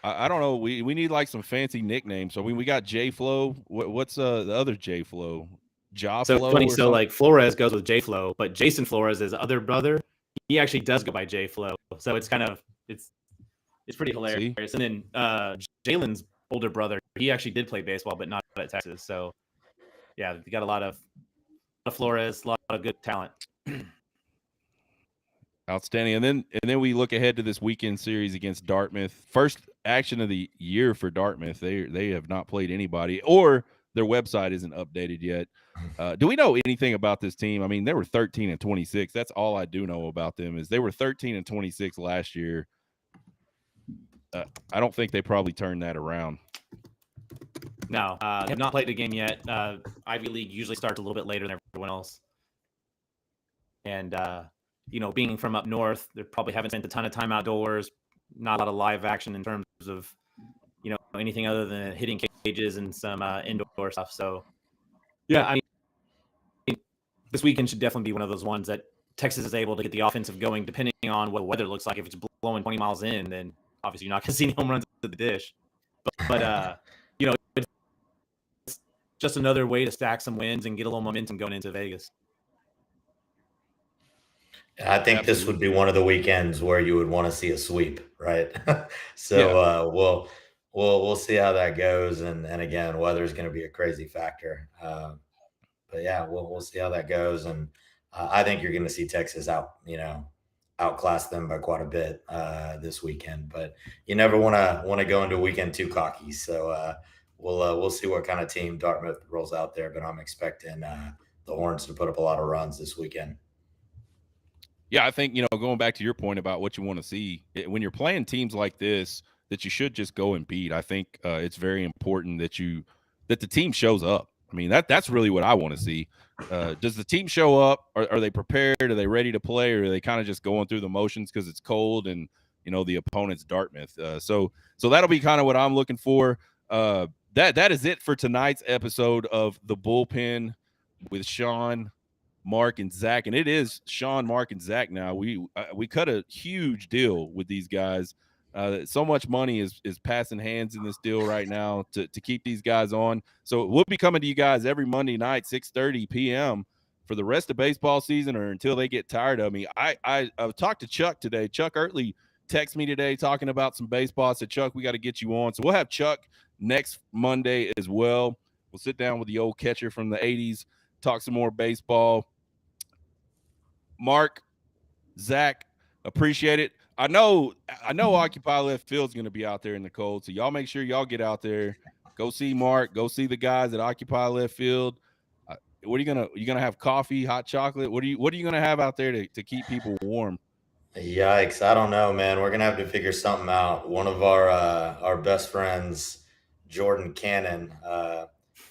I don't know. We need like some fancy nicknames. So we got J Flow. What's the other J Flow? Ja so Flow. Funny. So like Flores goes with J Flow, but Jason Flores' his other brother, he actually does go by J Flow. So it's kind of it's pretty hilarious. See? And then Jalen's older brother, he actually did play baseball, but not at Texas. So yeah, you got a lot of Flores, a lot of good talent. Outstanding. And then we look ahead to this weekend series against Dartmouth. First action of the year for Dartmouth. They have not played anybody, or their website isn't updated yet. Do we know anything about this team? I mean, they were 13-26. That's all I do know about them is they were 13-26 last year. I don't think they probably turned that around. No, they have not played a game yet. Ivy League usually starts a little bit later than everyone else. And, being from up north, they probably haven't spent a ton of time outdoors, not a lot of live action in terms of, anything other than hitting cages and some indoor stuff. So, yeah, I mean, this weekend should definitely be one of those ones that Texas is able to get the offensive going, depending on what the weather looks like. If it's blowing 20 miles in, then obviously you're not going to see any home runs to the dish. But it's just another way to stack some wins and get a little momentum going into Vegas. I think this would be one of the weekends where you would want to see a sweep, right? So we'll see how that goes, and again, weather is going to be a crazy factor. But yeah, we'll see how that goes, and I think you're going to see Texas outclass them by quite a bit this weekend. But you never want to go into a weekend too cocky. So we'll see what kind of team Dartmouth rolls out there. But I'm expecting the Horns to put up a lot of runs this weekend. Yeah, I think, going back to your point about what you want to see, when you're playing teams like this that you should just go and beat, I think it's very important that the team shows up. I mean, that's really what I want to see. Does the team show up? Are they prepared? Are they ready to play? Or are they kind of just going through the motions because it's cold and, the opponent's Dartmouth? So that'll be kind of what I'm looking for. That is it for tonight's episode of The Bullpen with Sean, Marc, and Zach, and it is Sean, Marc, and Zach now. We cut a huge deal with these guys. So much money is passing hands in this deal right now to keep these guys on. So we'll be coming to you guys every Monday night, 6:30 p.m. for the rest of baseball season or until they get tired of me. I've talked to Chuck today. Chuck Ertley texted me today talking about some baseball. I said, Chuck, we got to get you on. So we'll have Chuck next Monday as well. We'll sit down with the old catcher from the 80s, talk some more baseball. Mark, Zach, appreciate it. I know Occupy Left Field's going to be out there in the cold, so y'all make sure y'all get out there. Go see Mark. Go see the guys at Occupy Left Field. What are you gonna have? Coffee, hot chocolate? What are you gonna have out there to keep people warm? Yikes! I don't know, man. We're gonna have to figure something out. One of our best friends, Jordan Cannon,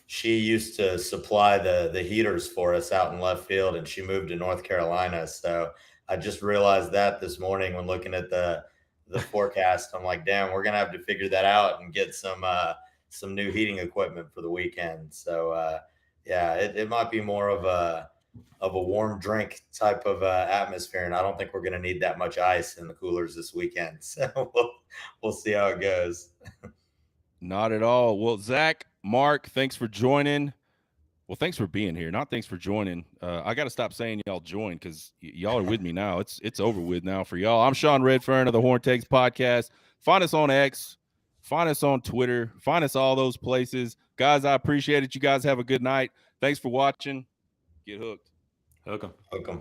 she used to supply the heaters for us out in left field, and she moved to North Carolina. So I just realized that this morning when looking at the forecast. I'm like, damn, we're gonna have to figure that out and get some new heating equipment for the weekend. So yeah, it might be more of a warm drink type of atmosphere, and I don't think we're going to need that much ice in the coolers this weekend. So we'll see how it goes. Not at all. Well, Zach, Mark, thanks for joining. Well, thanks for being here. Not thanks for joining. I got to stop saying y'all join because y'all are with me now. It's over with now for y'all. I'm Sean Redfearn of the Horn Takes Podcast. Find us on X. Find us on Twitter. Find us all those places. Guys, I appreciate it. You guys have a good night. Thanks for watching. Get hooked. Hook 'em. Hook 'em.